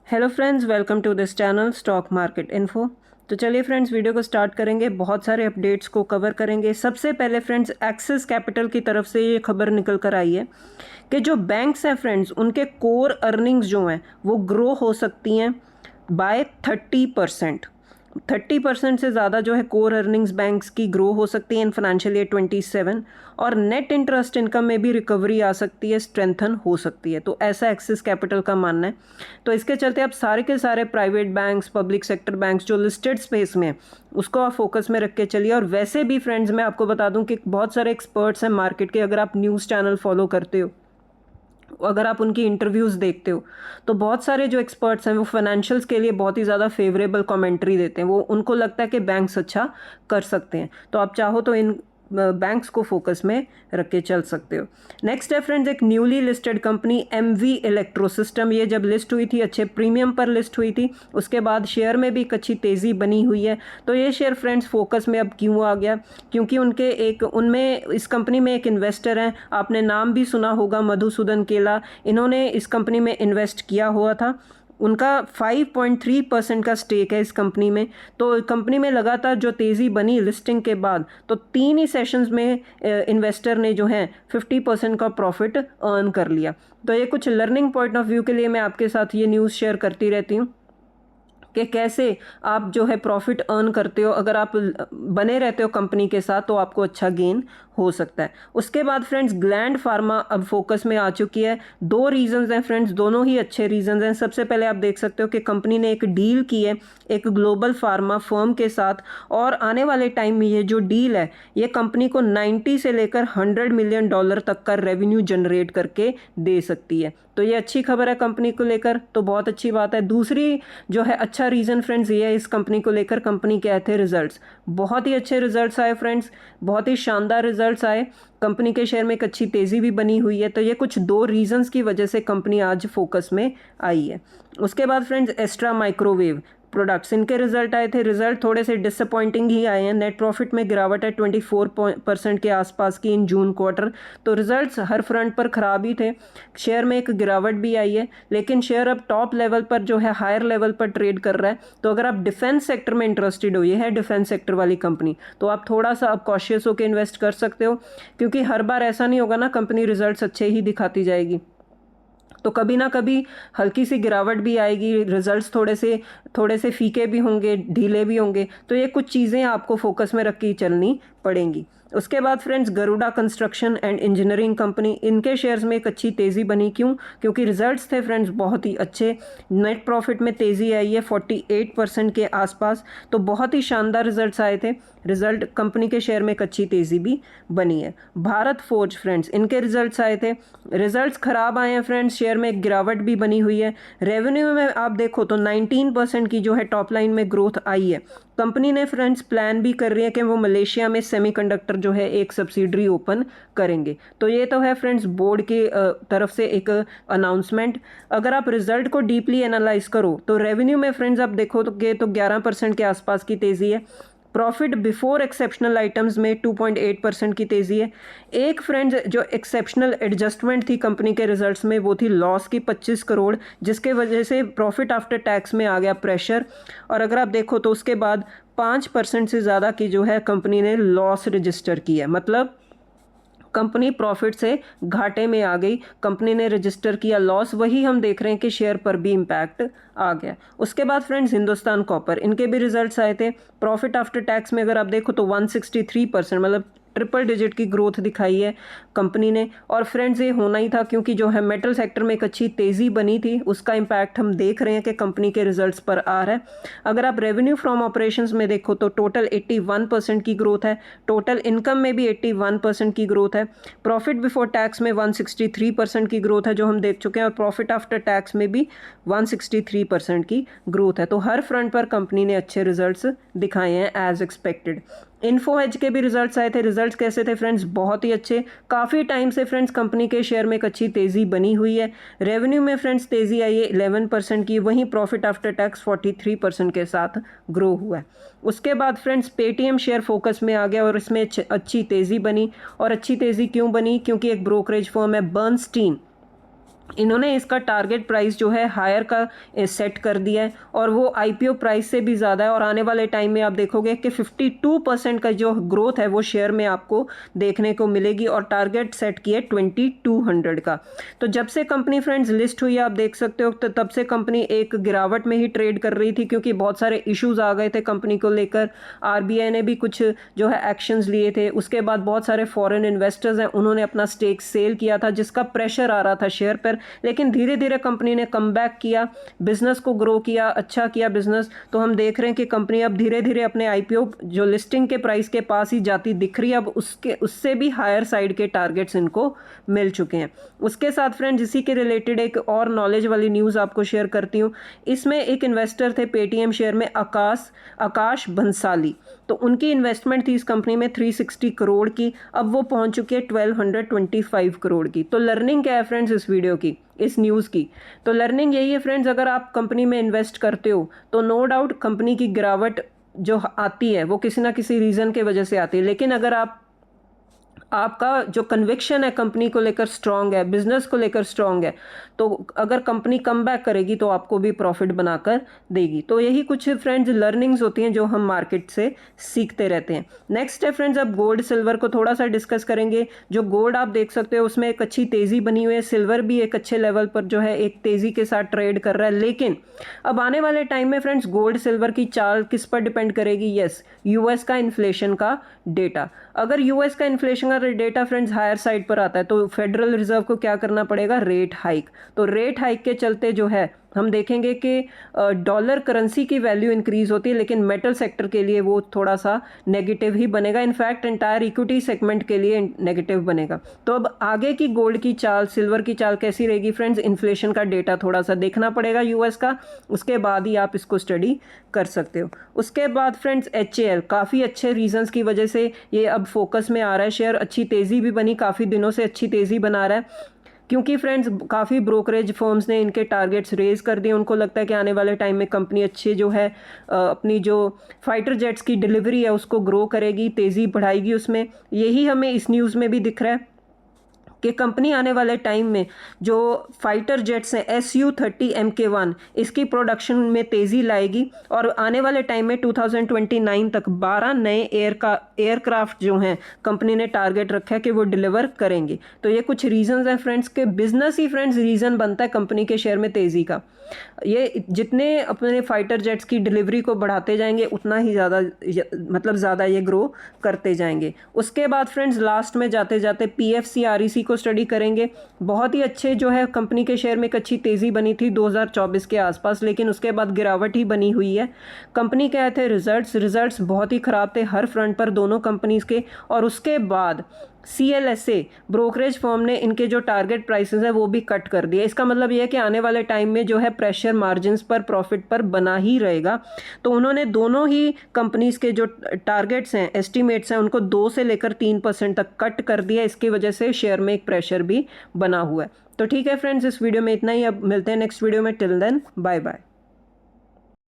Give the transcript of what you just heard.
Hello friends, welcome to this channel stock market info. तो चलिए friends, video को start करेंगे। बहुत सारे अपडेट्स को कवर करेंगे। सबसे पहले फ्रेंड्स, एक्सिस कैपिटल की तरफ से ये खबर निकल कर आई है कि जो बैंक्स हैं फ्रेंड्स, उनके कोर अर्निंग्स जो हैं वो ग्रो हो सकती हैं बाय 30%। 30% से ज़्यादा जो है कोर अर्निंग्स बैंक्स की ग्रो हो सकती है इन फाइनेंशियल ईयर 27। और नेट इंटरेस्ट इनकम में भी रिकवरी आ सकती है, स्ट्रेंथन हो सकती है। तो ऐसा एक्सिस कैपिटल का मानना है। तो इसके चलते आप सारे के सारे private banks, public sector banks जो लिस्टेड स्पेस में उसको आप फोकस में रख के चलिए। और वैसे भी फ्रेंड्स, मैं आपको बता दूं कि बहुत सारे एक्सपर्ट्स हैं मार्केट के। अगर आप न्यूज़ चैनल फॉलो करते हो, अगर आप उनकी इंटरव्यूज़ देखते हो, तो बहुत सारे जो एक्सपर्ट्स हैं वो फाइनेंशियल्स के लिए बहुत ही ज़्यादा फेवरेबल कमेंट्री देते हैं। वो उनको लगता है कि बैंक्स अच्छा कर सकते हैं। तो आप चाहो तो इन बैंक्स को फोकस में रख के चल सकते हो। नेक्स्ट है फ्रेंड्स, एक newly listed company MV electro system. ये जब लिस्ट हुई थी अच्छे प्रीमियम पर लिस्ट हुई थी, उसके बाद शेयर में भी एक अच्छी तेज़ी बनी हुई है। तो ये शेयर फ्रेंड्स फोकस में अब क्यों आ गया? क्योंकि उनमें इस कंपनी में एक इन्वेस्टर हैं, आपने नाम भी सुना होगा, मधुसूदन केला। इन्होंने इस कंपनी में इन्वेस्ट किया हुआ था। उनका 5.3% का स्टेक है इस कंपनी में। तो कंपनी में लगातार जो तेज़ी बनी लिस्टिंग के बाद, तो 3 ही सेशंस में इन्वेस्टर ने जो है 50% का प्रॉफिट अर्न कर लिया। तो ये कुछ लर्निंग पॉइंट ऑफ व्यू के लिए मैं आपके साथ ये न्यूज़ शेयर करती रहती हूँ कि कैसे आप जो है प्रॉफिट अर्न करते हो। अगर आप बने रहते हो कंपनी के साथ तो आपको अच्छा गेन हो सकता है। उसके बाद फ्रेंड्स, ग्लैंड फार्मा अब फोकस में आ चुकी है। 2 रीजंस हैं फ्रेंड्स, दोनों ही अच्छे रीजंस हैं। सबसे पहले आप देख सकते हो कि कंपनी ने एक डील की है एक ग्लोबल फार्मा फर्म के साथ, और आने वाले टाइम में ये जो डील है ये कंपनी को 90 से लेकर $100 मिलियन तक का रेवेन्यू जनरेट करके दे सकती है। तो ये अच्छी खबर है कंपनी को लेकर, तो बहुत अच्छी बात है। दूसरी जो है अच्छा रीज़न फ्रेंड्स ये है इस कंपनी को लेकर, कंपनी के आए थे रिजल्ट्स। बहुत ही अच्छे रिजल्ट्स आए फ्रेंड्स, बहुत ही शानदार रिजल्ट्स आए। कंपनी के शेयर में एक अच्छी तेज़ी भी बनी हुई है। तो ये कुछ 2 रीजंस की वजह से कंपनी आज फोकस में आई है। उसके बाद फ्रेंड्स, एस्ट्रा माइक्रोवेव प्रोडक्ट्स, इनके रिजल्ट आए थे। रिजल्ट थोड़े से डिसअपॉइंटिंग ही आए हैं। नेट प्रॉफिट में गिरावट है 24% के आसपास की इन जून क्वार्टर। तो रिजल्ट्स हर फ्रंट पर ख़राब ही थे। शेयर में एक गिरावट भी आई है, लेकिन शेयर अब टॉप लेवल पर जो है हायर लेवल पर ट्रेड कर रहा है। तो अगर आप डिफेंस सेक्टर में इंटरेस्टेड हो, ये है डिफेंस सेक्टर वाली कंपनी, तो आप थोड़ा सा अब कॉशियस होकर इन्वेस्ट कर सकते हो। क्योंकि हर बार ऐसा नहीं होगा ना, कंपनी रिजल्ट्स अच्छे ही दिखाती जाएगी। तो कभी ना कभी हल्की सी गिरावट भी आएगी, रिजल्ट्स थोड़े से फीके भी होंगे, ढीले भी होंगे। तो ये कुछ चीज़ें आपको फोकस में रख के चलनी पड़ेंगी। उसके बाद friends, Garuda construction and engineering company, इनके शेयर्स में एक अच्छी तेज़ी बनी। क्यों? क्योंकि रिजल्ट्स थे फ्रेंड्स बहुत ही अच्छे। नेट प्रॉफिट में तेज़ी आई है 48% के आसपास। तो बहुत ही शानदार रिजल्ट्स आए थे। रिजल्ट कंपनी के शेयर में एक अच्छी तेज़ी भी बनी है। भारत फोर्ज फ्रेंड्स, इनके रिजल्ट्स आए थे। रिजल्ट्स खराब आए हैं फ्रेंड्स, शेयर में एक गिरावट भी बनी हुई है। रेवेन्यू में आप देखो तो 19% की जो है टॉप लाइन में ग्रोथ आई है। कंपनी ने फ्रेंड्स प्लान भी कर रही है कि वो मलेशिया में सेमीकंडक्टर जो है एक सब्सिडरी ओपन करेंगे। तो ये तो है फ्रेंड्स बोर्ड की तरफ से एक अनाउंसमेंट। अगर आप रिजल्ट को डीपली एनालाइज करो तो रेवेन्यू में फ्रेंड्स आप देखो तो 11% के आसपास की तेज़ी है। प्रॉफिट बिफोर एक्सेप्शनल आइटम्स में 2.8% की तेज़ी है। एक फ्रेंड्स जो एक्सेप्शनल एडजस्टमेंट थी कंपनी के रिजल्ट्स में, वो थी लॉस की 25 करोड़, जिसके वजह से प्रॉफिट आफ्टर टैक्स में आ गया प्रेशर। और अगर आप देखो तो उसके बाद 5% से ज़्यादा की जो है कंपनी ने लॉस रजिस्टर की है। मतलब कंपनी प्रॉफिट से घाटे में आ गई, कंपनी ने रजिस्टर किया लॉस। वही हम देख रहे हैं कि शेयर पर भी इम्पैक्ट आ गया। उसके बाद फ्रेंड्स, हिंदुस्तान कॉपर, इनके भी रिजल्ट्स आए थे। प्रॉफिट आफ्टर टैक्स में अगर आप देखो तो 163%, मतलब ट्रिपल डिजिट की ग्रोथ दिखाई है कंपनी ने। और फ्रेंड्स ये होना ही था, क्योंकि जो है मेटल सेक्टर में एक अच्छी तेज़ी बनी थी, उसका इम्पैक्ट हम देख रहे हैं कि कंपनी के रिजल्ट्स पर आ रहा है। अगर आप रेवेन्यू फ्रॉम ऑपरेशंस में देखो तो टोटल 81% की ग्रोथ है। टोटल इनकम में भी 81% की ग्रोथ है। प्रॉफिट बिफोर टैक्स में 163% की ग्रोथ है जो हम देख चुके हैं, और प्रॉफिट आफ्टर टैक्स में भी 163% की ग्रोथ है। तो हर फ्रंट पर कंपनी ने अच्छे रिजल्ट्स दिखाए हैं एज एक्सपेक्टेड। इन्फो एज के भी रिजल्ट्स आए थे। रिजल्ट्स कैसे थे फ्रेंड्स? बहुत ही अच्छे। काफ़ी टाइम से फ्रेंड्स कंपनी के शेयर में एक अच्छी तेज़ी बनी हुई है। रेवेन्यू में फ्रेंड्स तेज़ी आई है 11% की, वहीं प्रॉफिट आफ्टर टैक्स 43% के साथ ग्रो हुआ है। उसके बाद फ्रेंड्स, पेटीएम शेयर फोकस में आ गया और इसमें अच्छी तेज़ी बनी। और अच्छी तेज़ी क्यों बनी? क्योंकि एक ब्रोकरेज फर्म है बर्नस्टीन, इन्होंने इसका टारगेट प्राइस जो है हायर का सेट कर दिया है और वो आईपीओ प्राइस से भी ज़्यादा है, और आने वाले टाइम में आप देखोगे कि 52% का जो ग्रोथ है वो शेयर में आपको देखने को मिलेगी, और टारगेट सेट किया 2200 का। तो जब से कंपनी फ्रेंड्स लिस्ट हुई आप देख सकते हो, तो तब से कंपनी एक गिरावट में ही ट्रेड कर रही थी, क्योंकि बहुत सारे इश्यूज आ गए थे कंपनी को लेकर। आरबीआई ने भी कुछ जो है एक्शंस लिए थे, उसके बाद बहुत सारे फॉरेन इन्वेस्टर्स हैं उन्होंने अपना स्टेक सेल किया था, जिसका प्रेशर आ रहा था शेयर पर। लेकिन धीरे धीरे कंपनी ने कम बैक किया, बिजनेस को ग्रो किया, अच्छा किया बिजनेस। तो हम देख रहे हैं कि कंपनी अब धीरे धीरे अपने आईपीओ जो लिस्टिंग के प्राइस के पास ही जाती दिख रही है। अब उससे भी हायर साइड के टारगेट्स इनको मिल चुके हैं। उसके साथ फ्रेंड्स इसी के रिलेटेड एक और नॉलेज वाली न्यूज़ आपको शेयर करती हूँ। इसमें एक इन्वेस्टर थे पेटीएम शेयर में, आकाश बंसाली। तो उनकी इन्वेस्टमेंट थी इस कंपनी में 360 करोड़ की, अब वो पहुंच चुकी है 1225 करोड़ की। तो लर्निंग क्या है फ्रेंड्स इस वीडियो की, इस न्यूज़ की? तो लर्निंग यही है फ्रेंड्स, अगर आप कंपनी में इन्वेस्ट करते हो तो नो डाउट कंपनी की गिरावट जो आती है वो किसी ना किसी रीज़न के वजह से आती है, लेकिन अगर आपका जो कन्विक्शन है कंपनी को लेकर स्ट्रांग है, बिजनेस को लेकर स्ट्रांग है, तो अगर कंपनी कम बैक करेगी तो आपको भी प्रॉफिट बनाकर देगी। तो यही कुछ फ्रेंड्स लर्निंग्स होती हैं जो हम मार्केट से सीखते रहते हैं। नेक्स्ट है फ्रेंड्स, अब गोल्ड सिल्वर को थोड़ा सा डिस्कस करेंगे। जो गोल्ड आप देख सकते हो उसमें एक अच्छी तेज़ी बनी हुई है, सिल्वर भी एक अच्छे लेवल पर जो है एक तेज़ी के साथ ट्रेड कर रहा है। लेकिन अब आने वाले टाइम में फ्रेंड्स गोल्ड सिल्वर की चाल किस पर डिपेंड करेगी? यस, यूएस का इन्फ्लेशन का डेटा। अगर यूएस का इन्फ्लेशन का डेटा फ्रेंड्स हायर साइड पर आता है तो फेडरल रिजर्व को क्या करना पड़ेगा? Rate hike. तो रेट हाइक के चलते जो है हम देखेंगे कि डॉलर करेंसी की वैल्यू इंक्रीज होती है, लेकिन मेटल सेक्टर के लिए वो थोड़ा सा नेगेटिव ही बनेगा। इनफैक्ट एंटायर इक्विटी सेगमेंट के लिए नेगेटिव बनेगा। तो अब आगे की गोल्ड की चाल, सिल्वर की चाल कैसी रहेगी फ्रेंड्स? इन्फ्लेशन का डेटा थोड़ा सा देखना पड़ेगा यूएस का, उसके बाद ही आप इसको स्टडी कर सकते हो। उसके बाद फ्रेंड्स HAL काफ़ी अच्छे रीजंस की वजह से ये अब फोकस में आ रहा है शेयर, अच्छी तेज़ी भी बनी, काफ़ी दिनों से अच्छी तेज़ी बना रहा है, क्योंकि फ्रेंड्स काफ़ी ब्रोकरेज फर्म्स ने इनके टारगेट्स रेज कर दिए। उनको लगता है कि आने वाले टाइम में कंपनी अच्छे जो है अपनी जो फाइटर जेट्स की डिलीवरी है उसको ग्रो करेगी, तेज़ी बढ़ाएगी उसमें। यही हमें इस न्यूज़ में भी दिख रहा है कि कंपनी आने वाले टाइम में जो फाइटर जेट्स हैं Su-30 Mk1 इसकी प्रोडक्शन में तेज़ी लाएगी, और आने वाले टाइम में 2029 तक 12 नए एयरक्राफ्ट जो हैं कंपनी ने टारगेट रखा है कि वो डिलीवर करेंगे। तो ये कुछ रीजंस हैं फ्रेंड्स के बिजनेस ही फ्रेंड्स रीज़न बनता है कंपनी के शेयर में तेज़ी का। ये जितने अपने फाइटर जेट्स की डिलीवरी को बढ़ाते जाएंगे उतना ही ज़्यादा ज़्यादा ये ग्रो करते जाएंगे। उसके बाद फ्रेंड्स लास्ट में जाते जाते PFC REC को स्टडी करेंगे। बहुत ही अच्छे जो है कंपनी के शेयर में एक अच्छी तेज़ी बनी थी 2024 के आसपास, लेकिन उसके बाद गिरावट ही बनी हुई है। कंपनी के आए थे रिजल्ट्स बहुत ही ख़राब थे हर फ्रंट पर दोनों कंपनीज़ के, और उसके बाद CLSA ब्रोकरेज फर्म ने इनके जो टारगेट प्राइसेस है वो भी कट कर दिए। इसका मतलब ये है कि आने वाले टाइम में जो है प्रेशर मार्जिन्स पर, प्रॉफिट पर बना ही रहेगा। तो उन्होंने दोनों ही कंपनीज के जो टारगेट्स हैं, एस्टिमेट्स हैं, उनको 2 से लेकर 3% तक कट कर दिया। इसकी वजह से शेयर में एक प्रेशर भी बना हुआ है। तो ठीक है फ्रेंड्स, इस वीडियो में इतना ही। अब मिलते हैं नेक्स्ट वीडियो में। Till then bye bye.